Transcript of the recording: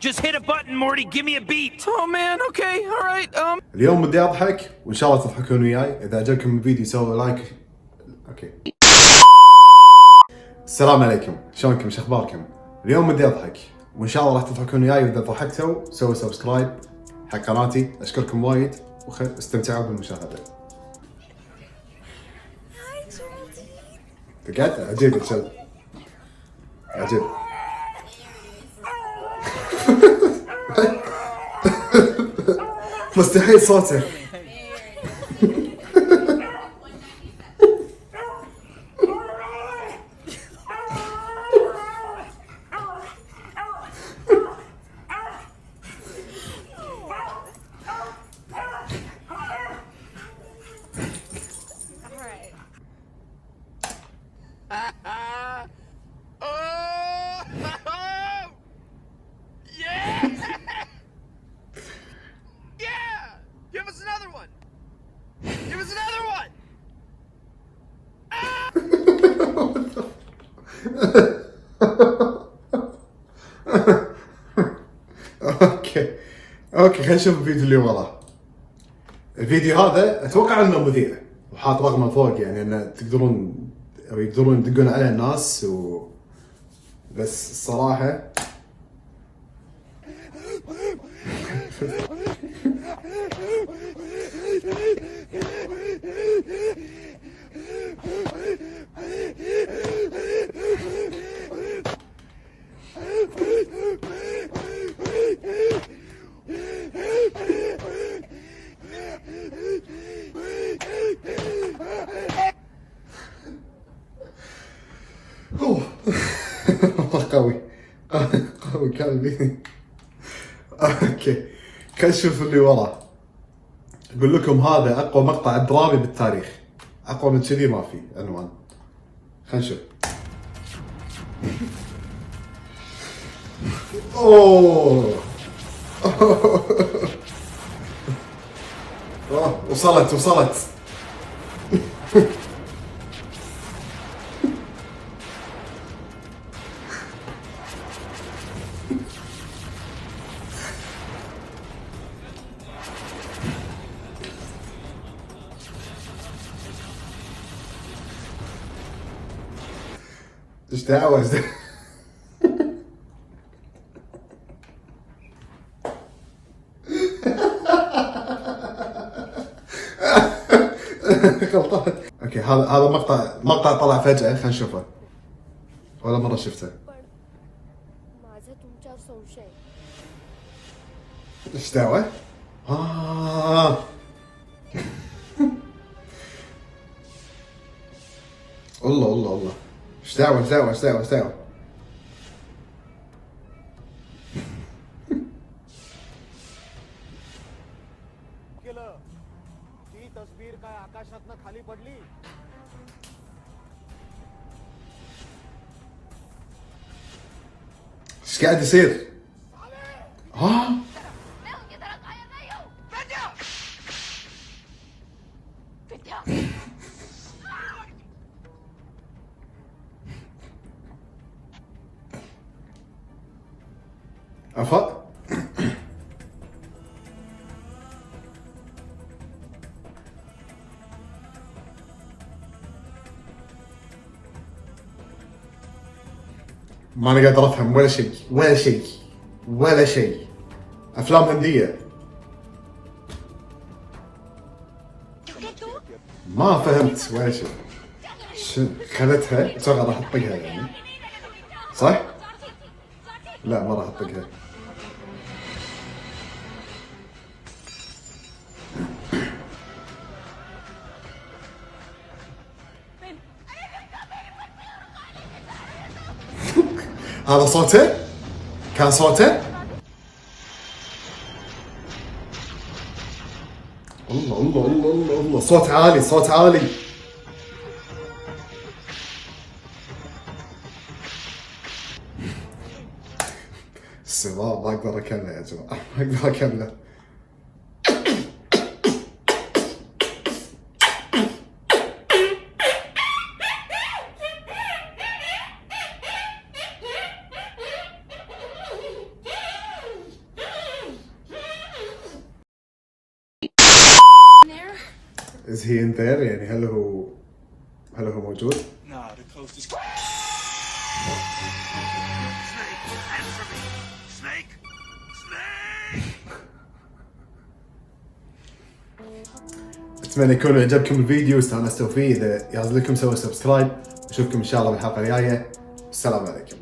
Just hit a button, Morty. Give me a beat. Oh man, okay, alright, اليوم بدي اضحك وان شاء الله تضحكون وياي. اذا عجبكم الفيديو سووا لايك. اوكي. السلام عليكم، شلونكم؟ ايش اخباركم؟ اليوم بدي اضحك وان شاء الله راح تضحكون وياي، واذا ضحكتوا سووا سبسكرايب حق قناتي. اشكركم وايد واستمتعوا بالمشاهدة. فقعدت عجيب الشل. عجيب. مستحيل صوته. Give us another one. Give us another one. اوكي خلينا نشوف الفيديو اللي وراه. الفيديو هذا اتوقع انه مذيع وحاط رقمه فوق، يعني انه تقدرون او يقدرون يدقون عليه الناس بس الصراحه قوي قوي كان الفيديو. اوكي خلينا نشوف اللي وراه. اقول لكم هذا اقوى مقطع درامي بالتاريخ، اقوى من كذي ما في عنوان. خلينا نشوف. اوه وصلت ايش دعوة غلطان. اوكي هذا مقطع طلع فجأة، خلينا نشوفه. ولا مرة شفته. ايش دعوة؟ الله ايش دعوة ती तस्वीर काय आकाशातनं खाली पडली. ايش قاعد يصير؟ افا ما انا قادر افهم ولا شيء. افلام هندية ما فهمت ولا شيء. خذتها اتوقع راح اطقها يعني، صح؟ لا ما راح اطقها. هذا صوته؟ كان صوته؟ الله صوت عالي. السباق ما اقدر اكمله يا جماعة، ما اقدر اكمله. is he in there يعني هل هو موجود؟ Nah, the coast is. Snake, answer me. Snake, Snake. اتمنى يكون عجبكم الفيديو واستانستوا فيه. اذا يعجبكم سووا سبسكرايب. اشوفكم ان شاء الله بالحلقه الجايه. السلام عليكم.